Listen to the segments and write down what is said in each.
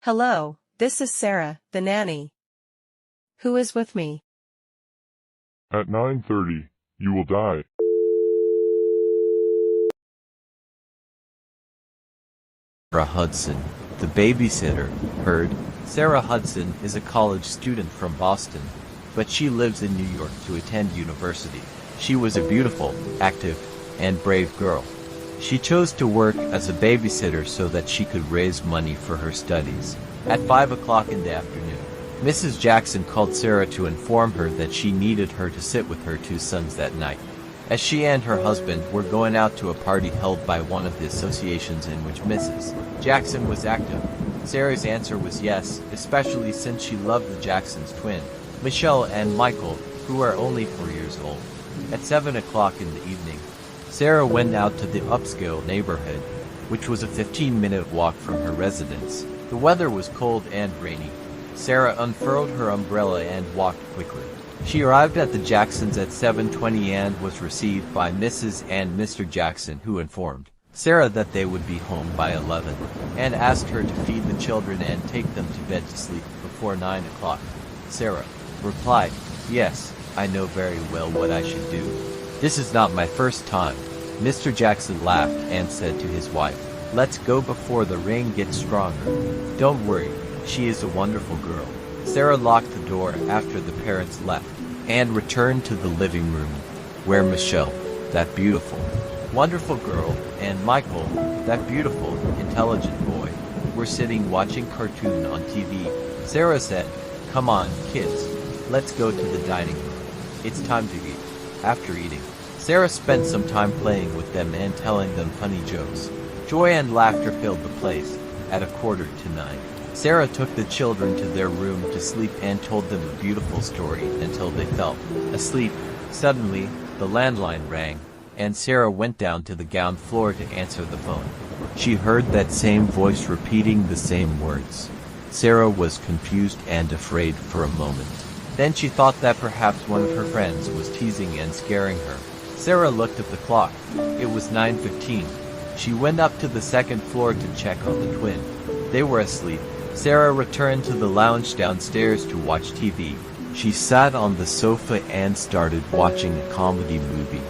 Hello, this is Sarah, the nanny. Who is with me? At 9:30, you will die. Sarah Hudson, the babysitter, heard. Sarah Hudson is a college student from Boston, but she lives in New York to attend university. She was a beautiful, active, and brave girl. She chose to work as a babysitter so that she could raise money for her studies. At 5 o'clock in the afternoon, Mrs. Jackson called Sarah to inform her that she needed her to sit with her two sons that night, as she and her husband were going out to a party held by one of the associations in which Mrs. Jackson was active. Sarah's answer was yes, especially since she loved the Jacksons' twin, Michelle and Michael, who are only 4 years old. At 7 o'clock in the evening, Sarah went out to the upscale neighborhood, which was a 15-minute walk from her residence. The weather was cold and rainy. Sarah unfurled her umbrella and walked quickly. She arrived at the Jacksons at 7:20 and was received by Mrs. and Mr. Jackson, who informed Sarah that they would be home by 11, and asked her to feed the children and take them to bed to sleep before 9 o'clock. Sarah replied, "Yes, I know very well what I should do. This is not my first time." Mr. Jackson laughed and said to his wife, "Let's go before the rain gets stronger. Don't worry, she is a wonderful girl." Sarah locked the door after the parents left and returned to the living room, where Michelle, that beautiful, wonderful girl, and Michael, that beautiful, intelligent boy, were sitting watching cartoon on TV. Sarah said, "Come on, kids, let's go to the dining room. It's time to eat." After eating, Sarah spent some time playing with them and telling them funny jokes. Joy and laughter filled the place. At 8:45, Sarah took the children to their room to sleep and told them a beautiful story until they fell asleep. Suddenly, the landline rang, and Sarah went down to the ground floor to answer the phone. She heard that same voice repeating the same words. Sarah was confused and afraid for a moment. Then she thought that perhaps one of her friends was teasing and scaring her. Sarah looked at the clock. It was 9:15. She went up to the second floor to check on the twin. They were asleep. Sarah returned to the lounge downstairs to watch TV. She sat on the sofa and started watching a comedy movie.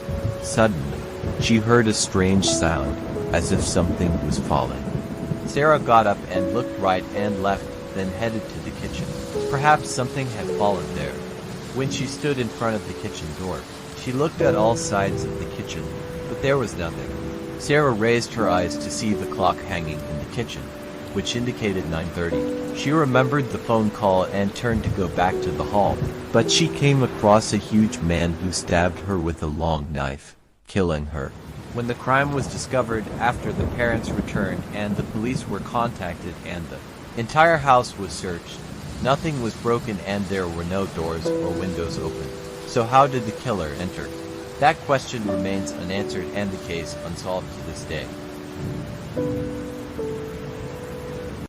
Suddenly, she heard a strange sound, as if something was falling. Sarah got up and looked right and left, then headed to the kitchen. Perhaps something had fallen there. When she stood in front of the kitchen door, she looked at all sides of the kitchen, but there was nothing. Sarah raised her eyes to see the clock hanging in the kitchen, which indicated 9:30. She remembered the phone call and turned to go back to the hall, but she came across a huge man who stabbed her with a long knife, killing her. When the crime was discovered after the parents returned and the police were contacted and the entire house was searched, nothing was broken and there were no doors or windows open. So how did the killer enter? That question remains unanswered and the case unsolved to this day.